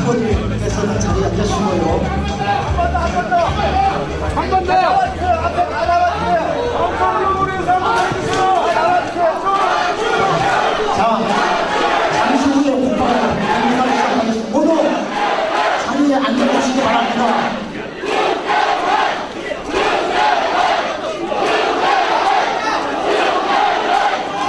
후보님께서는 자리에 앉으시고요. 한 번 더요. 자, 잠시 후에 국방을 인사를 시작하겠습니다. 모두 자리에 앉아주시기 바랍니다. 자,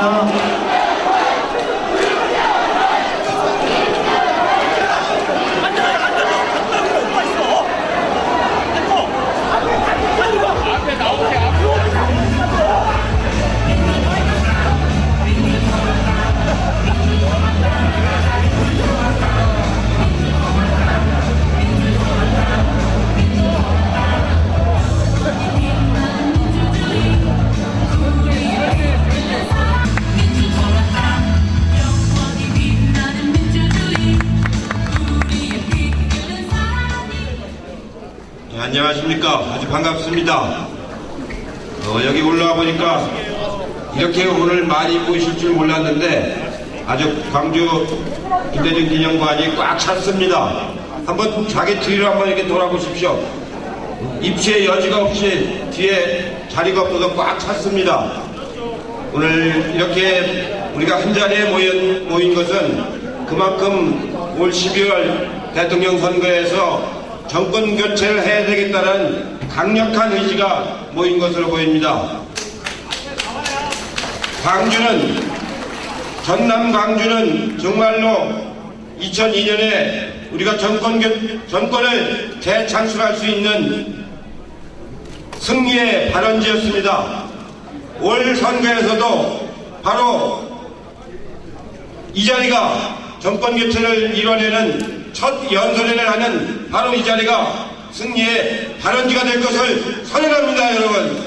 안녕하십니까. 아주 반갑습니다. 여기 올라와 보니까 이렇게 오늘 많이 보이실 줄 몰랐는데 아주 광주 김대중 기념관이 꽉 찼습니다. 한번 자기 뒤로 한번 이렇게 돌아보십시오. 입시의 여지가 없이 뒤에 자리가 없어서 꽉 찼습니다. 오늘 이렇게 우리가 한자리에 모인 것은 그만큼 올 12월 대통령 선거에서 정권 교체를 해야 되겠다는 강력한 의지가 모인 것으로 보입니다. 전남 광주는 정말로 2002년에 우리가 정권을 재창출할 수 있는 승리의 발원지였습니다. 올 선거에서도 바로 이 자리가 정권 교체를 이뤄내는 첫 연설회를 하는 바로 이 자리가 승리의 발원지가 될 것을 선언합니다, 여러분.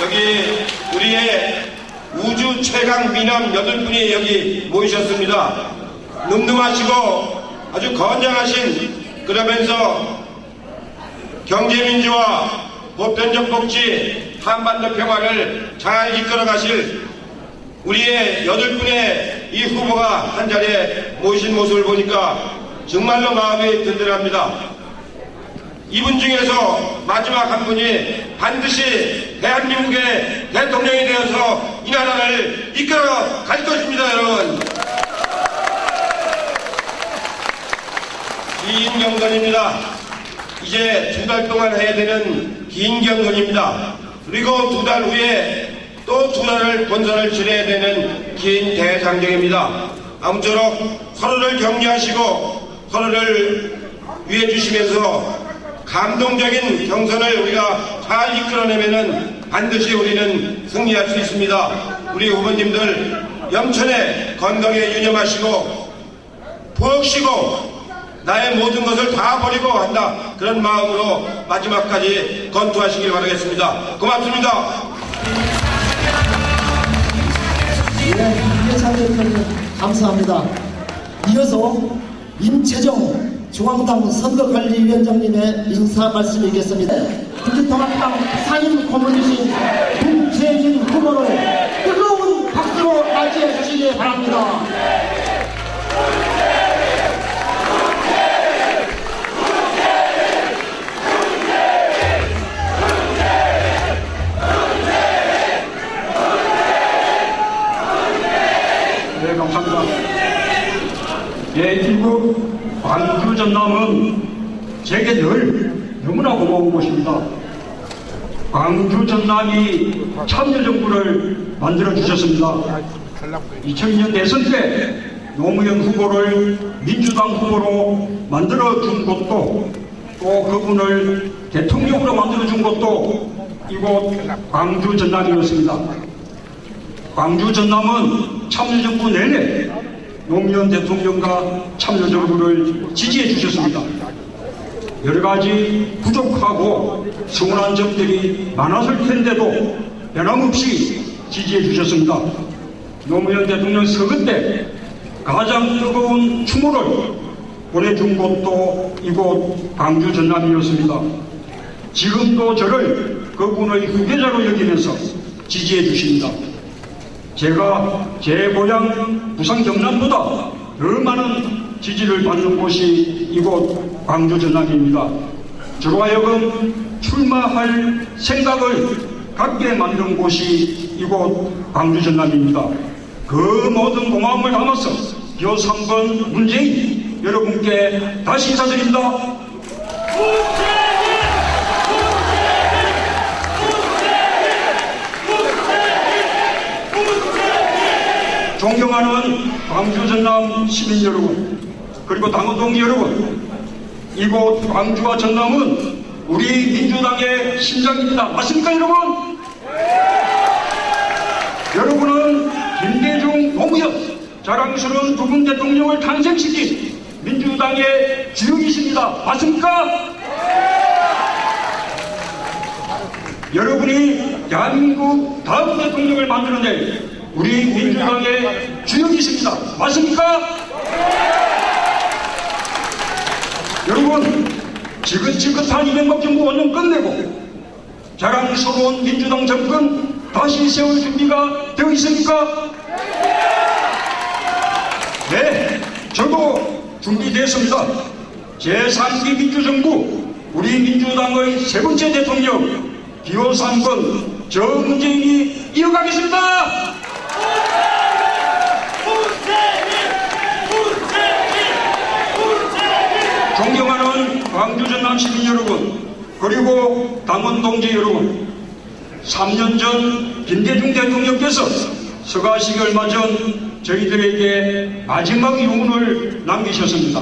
여기 우리의 우주 최강 미남 8분이 여기 모이셨습니다. 늠름하시고 아주 건장하신, 그러면서 경제민주화, 보편적 복지, 한반도 평화를 잘 이끌어 가실 우리의 8분의 이 후보가 한자리에 모이신 모습을 보니까 정말로 마음이 든든합니다. 이분 중에서 마지막 한 분이 반드시 대한민국의 대통령이 되어서 이 나라를 이끌어 갈 것입니다, 여러분. 긴 경선입니다. 이제 2달 동안 해야 되는 긴 경선입니다. 그리고 2달 후에 또 2달을 본선을 치러야 되는 긴 대장정입니다. 아무쪼록 서로를 격려하시고 서로를 위해 주시면서 감동적인 경선을 우리가 잘 이끌어내면은 반드시 우리는 승리할 수 있습니다. 우리 후보님들 영천에 건강에 유념하시고 푹 쉬고 나의 모든 것을 다 버리고 한다, 그런 마음으로 마지막까지 건투하시길 바라겠습니다. 고맙습니다. 네, 이해찬 대표님 감사합니다. 이어서 임채정 중앙당 선거관리위원장님의 인사 말씀이겠습니다. 국민통합당 상임 고문이신 김재진 후보를 뜨거운 박수로 맞이해 주시기 바랍니다. 네, 감사합니다. 예, 이국 광주 전남은 제게 늘 너무나 고마운 곳입니다. 광주 전남이 참여정부를 만들어 주셨습니다. 2002년 대선 때 노무현 후보를 민주당 후보로 만들어 준 것도, 또 그분을 대통령으로 만들어 준 것도 이곳 광주 전남이었습니다. 광주 전남은 참여정부 내내 노무현 대통령과 참여정부를 지지해 주셨습니다. 여러가지 부족하고 서운한 점들이 많았을 텐데도 변함없이 지지해 주셨습니다. 노무현 대통령 서거 때 가장 뜨거운 추모를 보내준 곳도 이곳 광주 전남이었습니다. 지금도 저를 그분의 후계자로 여기면서 지지해 주십니다. 제가 제 고향 부산 경남보다 더 많은 지지를 받는 곳이 이곳 광주 전남입니다. 저로 하여금 출마할 생각을 갖게 만든 곳이 이곳 광주 전남입니다. 그 모든 고마움을 담아서 기호 3번 문재인 여러분께 다시 인사드립니다. 존경하는 광주 전남 시민 여러분, 그리고 당원 동지 여러분, 이곳 광주와 전남은 우리 민주당의 심장입니다. 맞습니까, 여러분? 여러분은 김대중, 노무현, 자랑스러운 두 분 대통령을 탄생시킨 민주당의 주역이십니다. 맞습니까? 여러분이 대한민국 다음 대통령을 만들어낼 우리 민주당의 주역이십니다. 맞습니까? 여러분, 지긋지긋한 이명박 정부 5년 끝내고 자랑스러운 민주당 정권 다시 세울 준비가 되어 있습니까? 네, 저도 준비됐습니다. 제3기 민주정부, 우리 민주당의 세 번째 대통령 기호 3번 저 문재인이 이어가겠습니다. 존경하는 광주 전남 시민 여러분, 그리고 당원 동지 여러분, 3년 전 김대중 대통령께서 서가시기 얼마 전 저희들에게 마지막 유언을 남기셨습니다.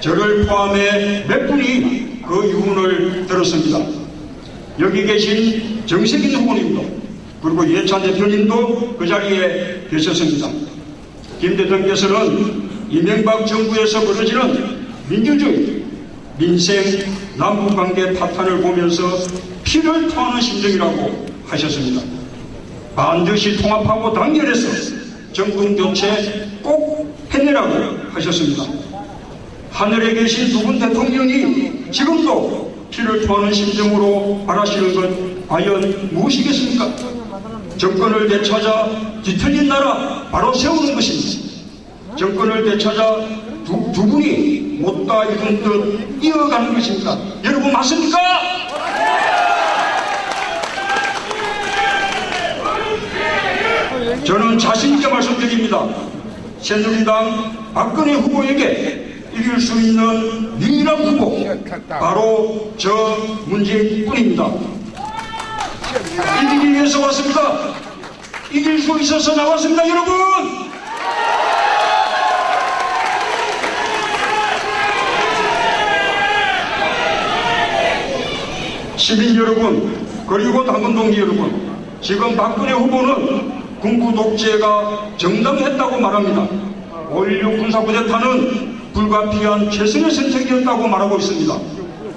저를 포함해 몇 분이 그 유언을 들었습니다. 여기 계신 정세균 후보님도, 그리고 이해찬 대표님도 그 자리에 계셨습니다. 김 대통령께서는 이명박 정부에서 벌어지는 민주주의, 민생, 남북관계 파탄을 보면서 피를 토하는 심정이라고 하셨습니다. 반드시 통합하고 단결해서 정권교체 꼭 해내라고 하셨습니다. 하늘에 계신 두 분 대통령이 지금도 피를 토하는 심정으로 바라시는 것 과연 무엇이겠습니까? 정권을 되찾아 뒤틀린 나라 바로 세우는 것입니다. 정권을 되찾아 두 분이 못다 이룬 듯 이어가는 것입니다. 여러분 맞습니까? 저는 자신있게 말씀드립니다. 새누리당 박근혜 후보에게 이길 수 있는 유일한 후보 바로 저 문재인뿐입니다. 이기기 위해서 왔습니다. 이길 수 있어서 나왔습니다. 여러분, 시민 여러분, 그리고 당원 동지 여러분, 지금 박근혜 후보는 군부 독재가 정당했다고 말합니다. 5.16 군사쿠데타는 불가피한 최선의 선택이었다고 말하고 있습니다.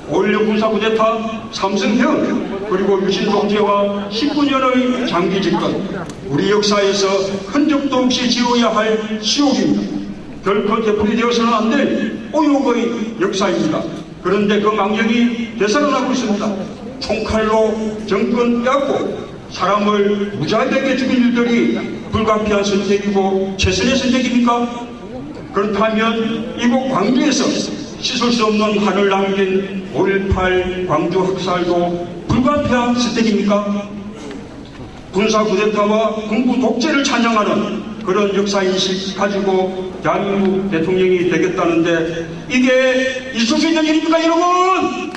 5.16 군사쿠데타, 삼성해운, 그리고 유신 독재와 19년의 장기 집권, 우리 역사에서 흔적도 없이 지워야 할 시옥입니다. 결코 되풀이되어서는 안 될 오욕의 역사입니다. 그런데 그 망령이 되살아나고 있습니다. 총칼로 정권 빼앗고 사람을 무자비하게 죽인 일들이 불가피한 선택이고 최선의 선택입니까? 그렇다면 이곳 광주에서 씻을 수 없는 한을 남긴 5.18 광주 학살도 불가피한 선택입니까? 군사 쿠데타와 군부 독재를 찬양하는 그런 역사인식 가지고 대한민국 대통령이 되겠다는데 이게 있을 수 있는 일입니까, 여러분?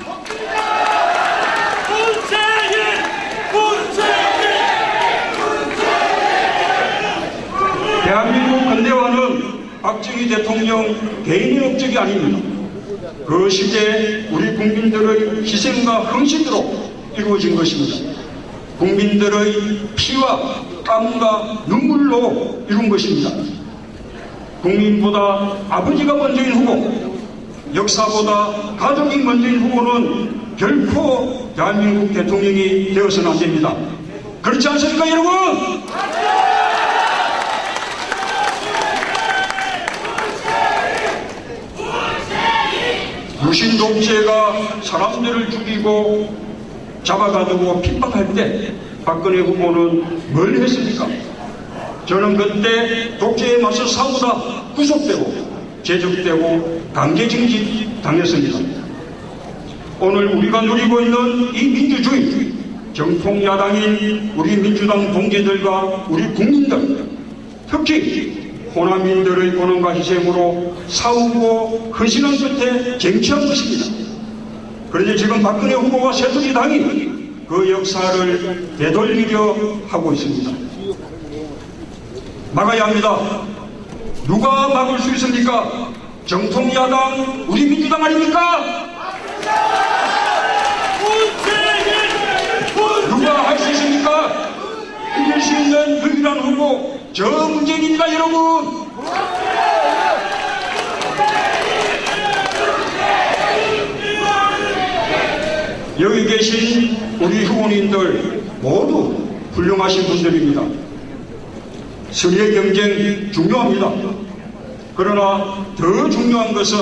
대한민국 근대화는 박정희 대통령 개인의 업적이 아닙니다. 그 시대에 우리 국민들의 희생과 헌신으로 이루어진 것입니다. 국민들의 피와 땀과 눈물로 이룬 것입니다. 국민보다 아버지가 먼저인 후보, 역사보다 가족이 먼저인 후보는 결코 대한민국 대통령이 되어서는 안 됩니다. 그렇지 않습니까, 여러분? 유신 독재가 사람들을 죽이고 잡아가지고 핍박할 때 박근혜 후보는 뭘 했습니까? 저는 그때 독재에 맞서 싸우다 구속되고 제적되고 강제징집 당했습니다. 오늘 우리가 누리고 있는 이 민주주의, 정통야당인 우리 민주당 동지들과 우리 국민들, 특히 호남민들의 고난과 희생으로 싸우고 헌신한 끝에 쟁취한 것입니다. 그런데 지금 박근혜 후보와 새누리당이 그 역사를 되돌리려 하고 있습니다. 막아야 합니다. 누가 막을 수 있습니까? 정통야당 우리 민주당 아닙니까? 누가 할 수 있습니까? 이길 수 있는 유일한 후보 저 문재인입니다, 여러분. 여기 계신 우리 후보님들 모두 훌륭하신 분들입니다. 선의의 경쟁 중요합니다. 그러나 더 중요한 것은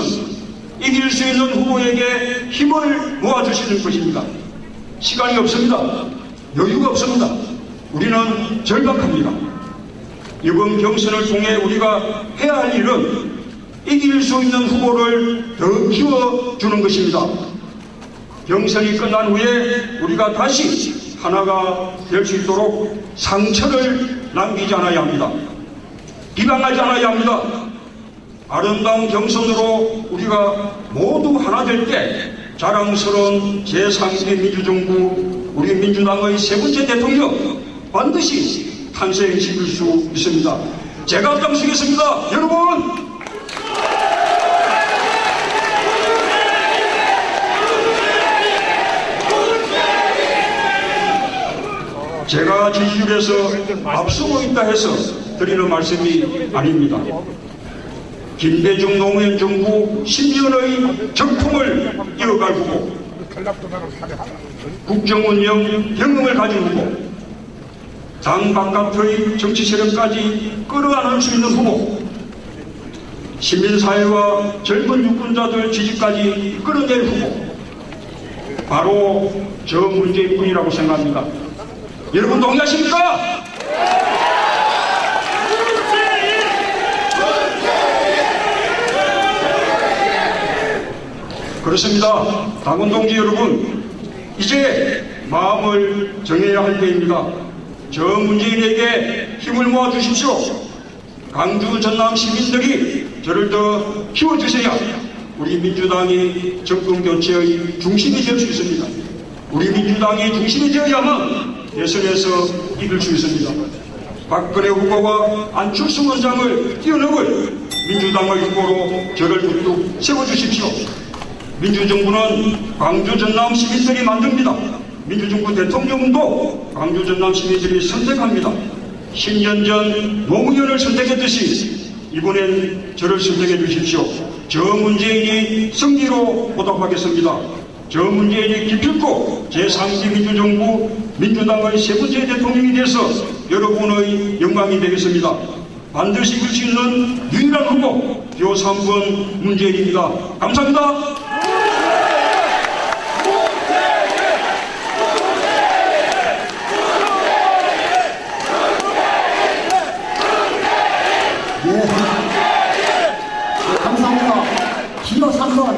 이길 수 있는 후보에게 힘을 모아주시는 것입니다. 시간이 없습니다. 여유가 없습니다. 우리는 절박합니다. 이번 경선을 통해 우리가 해야 할 일은 이길 수 있는 후보를 더 키워주는 것입니다. 경선이 끝난 후에 우리가 다시 하나가 될 수 있도록 상처를 남기지 않아야 합니다. 비방하지 않아야 합니다. 아름다운 경선으로 우리가 모두 하나 될 때 자랑스러운 제3기 민주정부 우리 민주당의 세 번째 대통령 반드시 탄생시킬 수 있습니다. 제가 앞장서겠습니다. 여러분! 제가 지지율에서 앞서고 있다 해서 드리는 말씀이 아닙니다. 김대중 노무현 정부 10년의 정통을 이어갈 후보, 국정운영 경험을 가진 후보, 당 바깥의 정치 세력까지 끌어안을 수 있는 후보, 시민사회와 젊은 유권자들 지지까지 끌어낼 후보, 바로 저 문재인뿐이라고 생각합니다. 여러분 동의하십니까? 그렇습니다. 당원 동지 여러분, 이제 마음을 정해야 할 때입니다. 저 문재인에게 힘을 모아 주십시오. 광주 전남 시민들이 저를 더 키워주셔야 우리 민주당이 정권 교체의 중심이 될 수 있습니다. 우리 민주당이 중심이 되어야만 대선에서 이길 수 있습니다. 박근혜 후보와 안철수 원장을 뛰어넘을 민주당의 후보로 저를 우뚝 세워주십시오. 민주정부는 광주 전남 시민들이 만듭니다. 민주정부 대통령도 광주 전남 시민들이 선택합니다. 10년 전 노무현을 선택했듯이 이번엔 저를 선택해 주십시오. 저 문재인이 승리로 보답하겠습니다. 저 문재인이 기필코 제3기 민주정부 민주당의 세 번째 대통령이 돼서 여러분의 영광이 되겠습니다. 반드시 이길 수 있는 유일한 후보 표 3번 문재인입니다. 감사합니다. 감사합니다. 기호 3번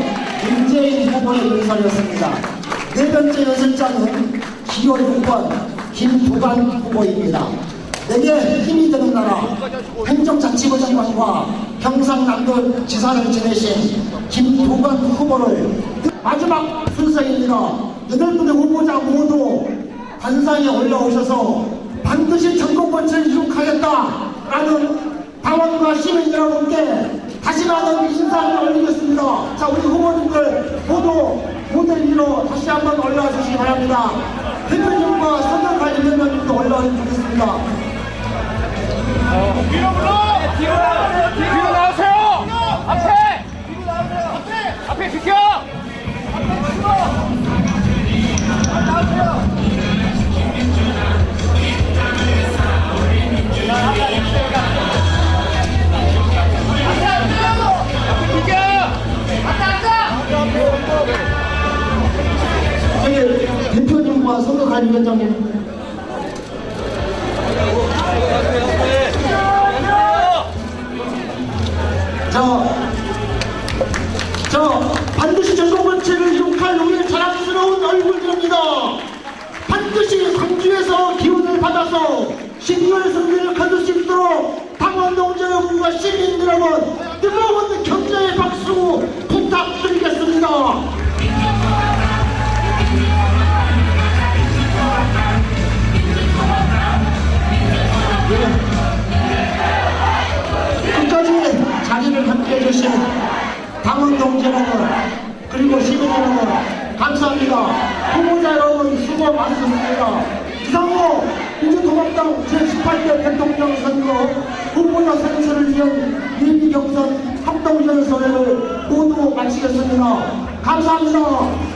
문재인 후보의 의사였습니다. 네 번째 연설자는 기호 6번 김두관 후보입니다. 내게 힘이 되는 나라 행정자치부 장관과 경상남도 지사를 지내신 김두관 후보를 마지막 순서입니다. 8분의 후보자 모두 단상에 올라오셔서 반드시 정권권체를 이룩하겠다라는 당원과 시민 여러분께 다시 한번 인사를 올리겠습니다. 자, 우리 후보님들 모두 무대 위로 다시 한번 올라와 주시기 바랍니다. 대표님과 선정관리 위원님도 올라와 주시겠습니다. 뒤로 나오세요! 앞에! 앞에 비켜! 대표님과 선거관리위원장님 저 반드시 전국번체를 이룩할 우리의 자랑스러운 얼굴들입니다. 반드시 광주에서 기운을 받아서 12월 승리를 거둘 수 있도록 당원동지 여러분과 시민 여러분 뜨거운 격려의 박수 부탁드리겠습니다. 끝까지 자리를 함께해 주신 당원 동지 여러분 그리고 시민 여러분 감사합니다. 후보자 여러분 수고 많으셨습니다. 이상으로 민주통합당 제18대 대통령 선거 후보자 선출을 위한 예비경선 합동연설회를 모두 마치겠습니다. 감사합니다.